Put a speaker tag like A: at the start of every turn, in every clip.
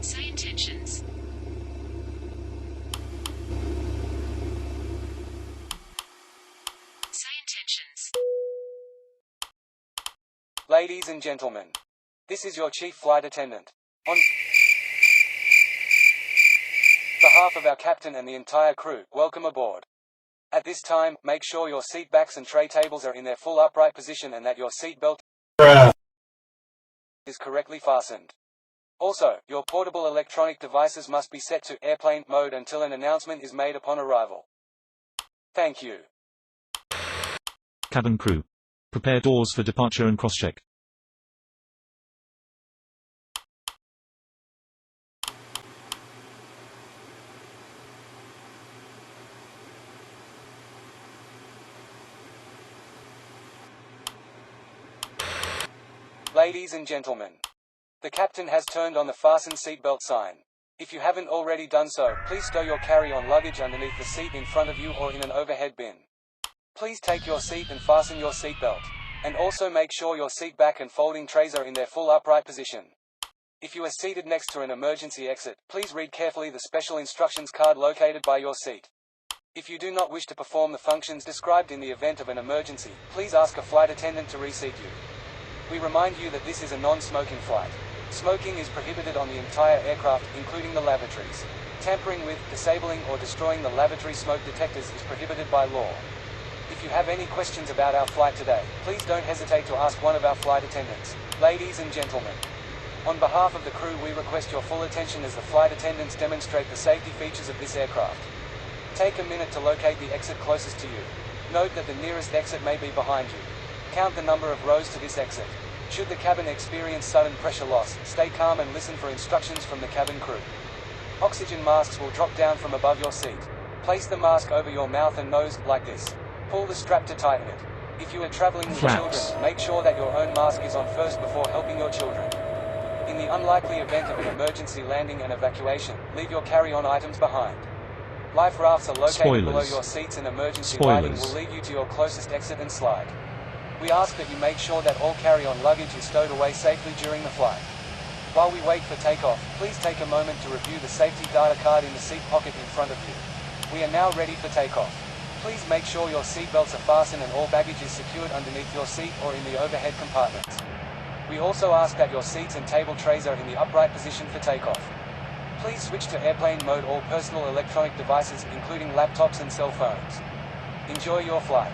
A: Say intentions. Say intentions.
B: Ladies and gentlemen, this is your chief flight attendant. On behalf of our captain and the entire crew, welcome aboard. At this time, make sure your seat backs and tray tables are in their full upright position and that your seat belt is correctly fastened. Also, your portable electronic devices must be set to airplane mode until an announcement is made upon arrival. Thank you.
C: Cabin crew. Prepare doors for departure and cross-check.
B: Ladies and gentlemen, the captain has turned on the fasten seatbelt sign. If you haven't already done so, please stow your carry-on luggage underneath the seat in front of you or in an overhead bin. Please take your seat and fasten your seatbelt. And also make sure your seat back and folding trays are in their full upright position. If you are seated next to an emergency exit, please read carefully the special instructions card located by your seat. If you do not wish to perform the functions described in the event of an emergency, please ask a flight attendant to reseat you. We remind you that this is a non-smoking flight. Smoking is prohibited on the entire aircraft, including the lavatories. Tampering with, disabling or destroying the lavatory smoke detectors is prohibited by law. If you have any questions about our flight today, please don't hesitate to ask one of our flight attendants. Ladies and gentlemen, on behalf of the crew we request your full attention as the flight attendants demonstrate the safety features of this aircraft. Take a minute to locate the exit closest to you. Note that the nearest exit may be behind you. Count the number of rows to this exit. Should the cabin experience sudden pressure loss, stay calm and listen for instructions from the cabin crew. Oxygen masks will drop down from above your seat. Place the mask over your mouth and nose, like this. Pull the strap to tighten it. If you are traveling with children, make sure that your own mask is on first before helping your children. In the unlikely event of an emergency landing and evacuation, leave your carry-on items behind. Life rafts are located below your seats and emergency lighting will lead you to your closest exit and slide. We ask that you make sure that all carry-on luggage is stowed away safely during the flight. While we wait for takeoff, please take a moment to review the safety data card in the seat pocket in front of you. We are now ready for takeoff. Please make sure your seatbelts are fastened and all baggage is secured underneath your seat or in the overhead compartments. We also ask that your seats and table trays are in the upright position for takeoff. Please switch to airplane mode all personal electronic devices, including laptops and cell phones. Enjoy your flight.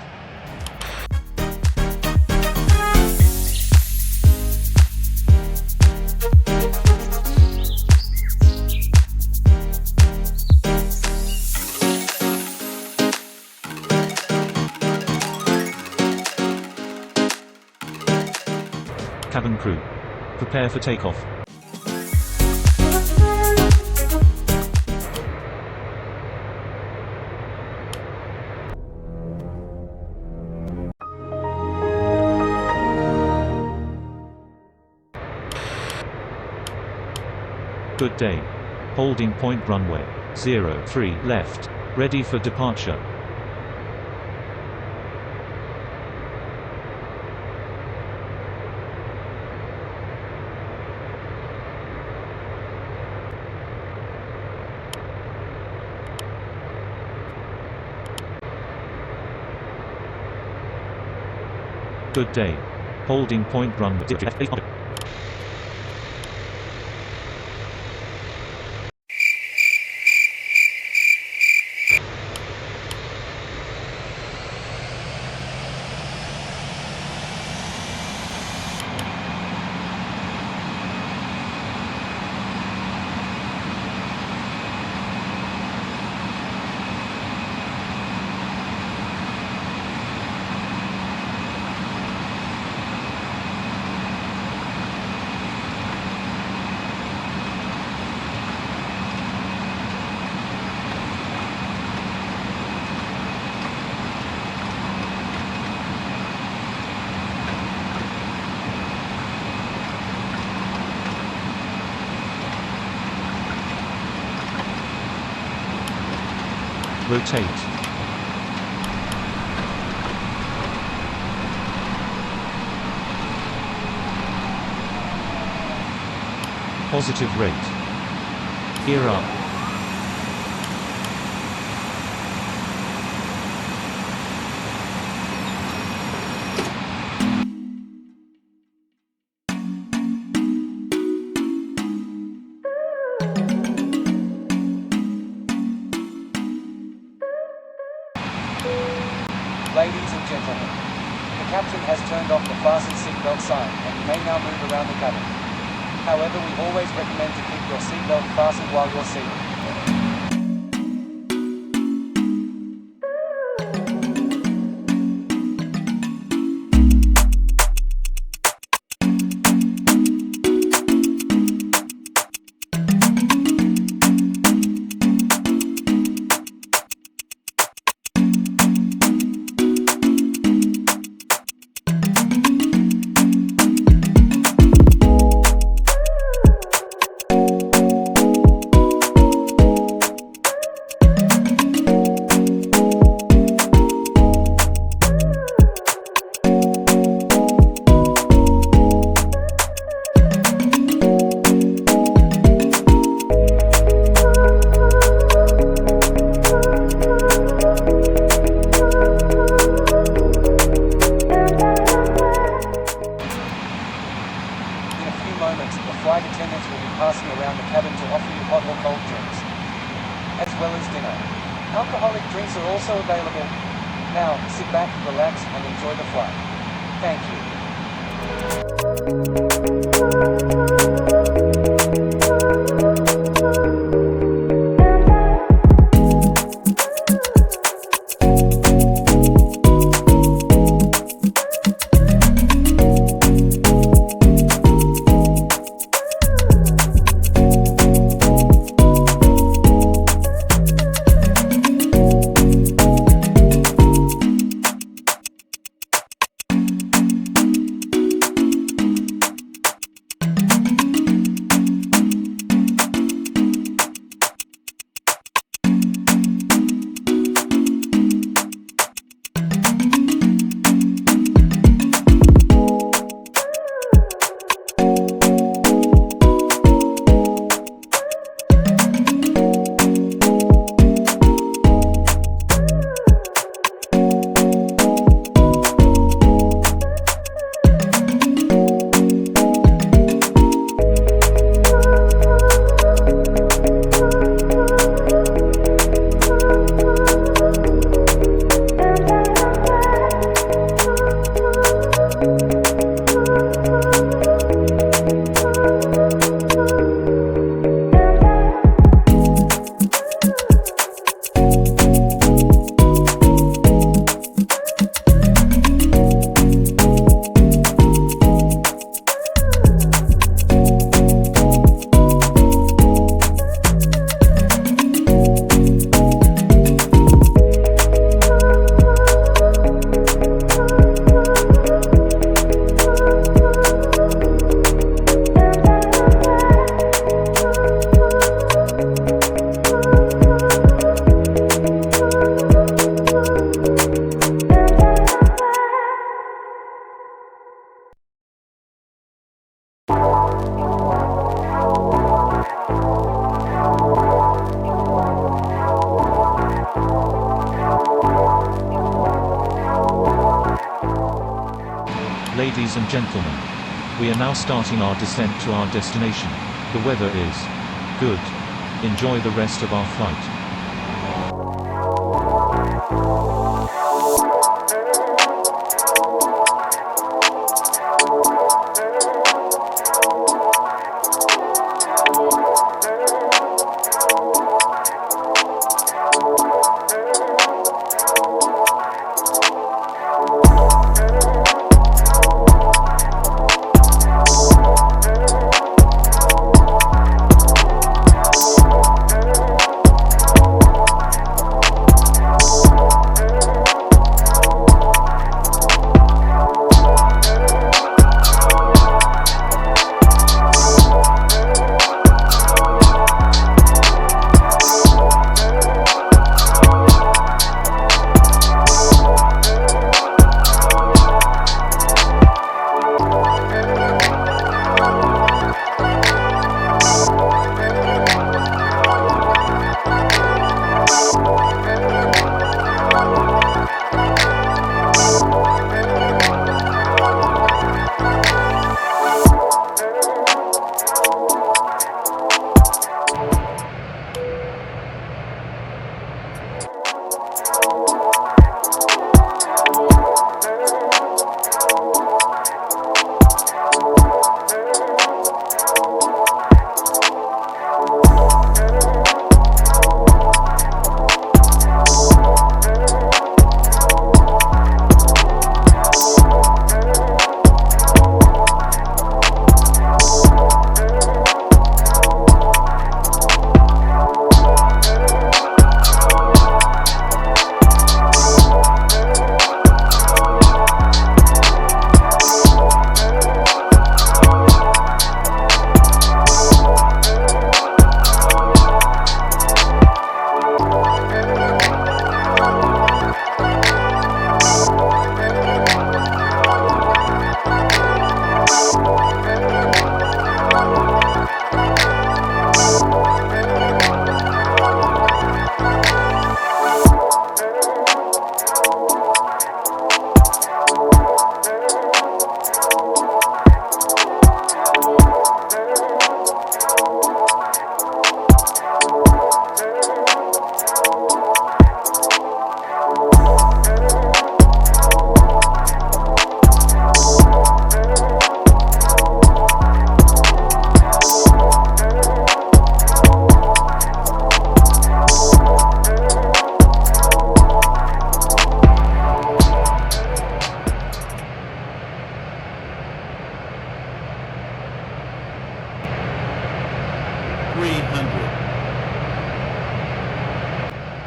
C: Cabin crew. Prepare for takeoff. Good day. Holding point runway 03 left. Ready for departure. Good day. Holding point runway 03 left. Rotate. Positive rate. Gear up.
B: Ladies and gentlemen, the captain has turned off the fasten seatbelt sign and you may now move around the cabin. However, we always recommend to keep your seatbelt fastened while you're seated. Flight attendants will be passing around the cabin to offer you hot or cold drinks, as well as dinner. Alcoholic drinks are also available. Now, sit back, relax, and enjoy the flight. Thank you.
C: Ladies and gentlemen, we are now starting our descent to our destination. The weather is good. Enjoy the rest of our flight.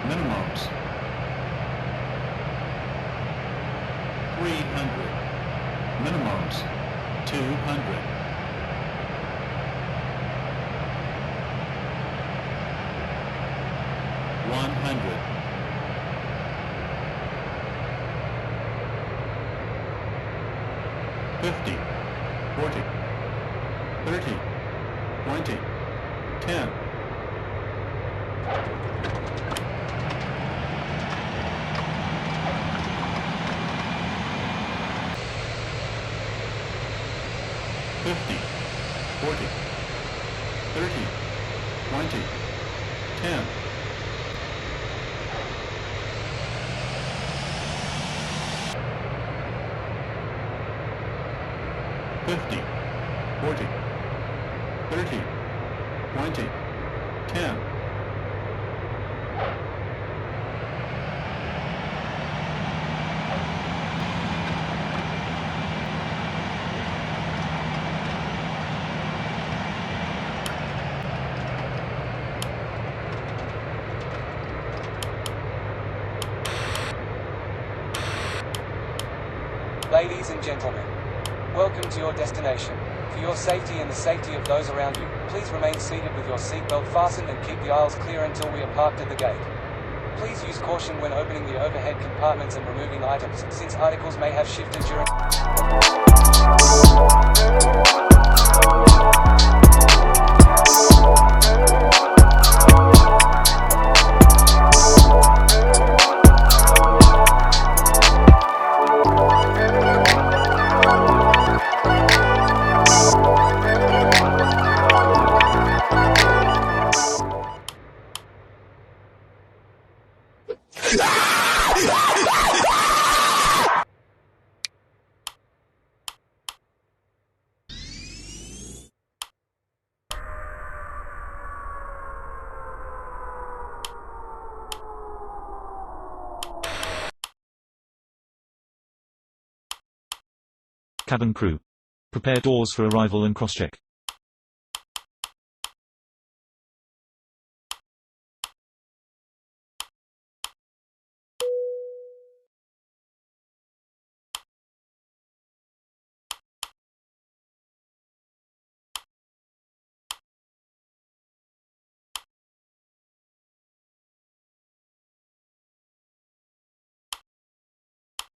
D: Minimums. 300. Minimums. 200. $100. 50, 40, 30, 20, 10. 50, 40, 30, 20, 10. 50, 40, 30, 20, 10.
B: 'Ladies and gentlemen, welcome to your destination. For your safety and the safety of those around you, please remain seated with your seatbelt fastened and keep the aisles clear until we are parked at the gate. Please use caution when opening the overhead compartments and removing items, since articles may have shifted during
C: cabin crew. Prepare doors for arrival and crosscheck.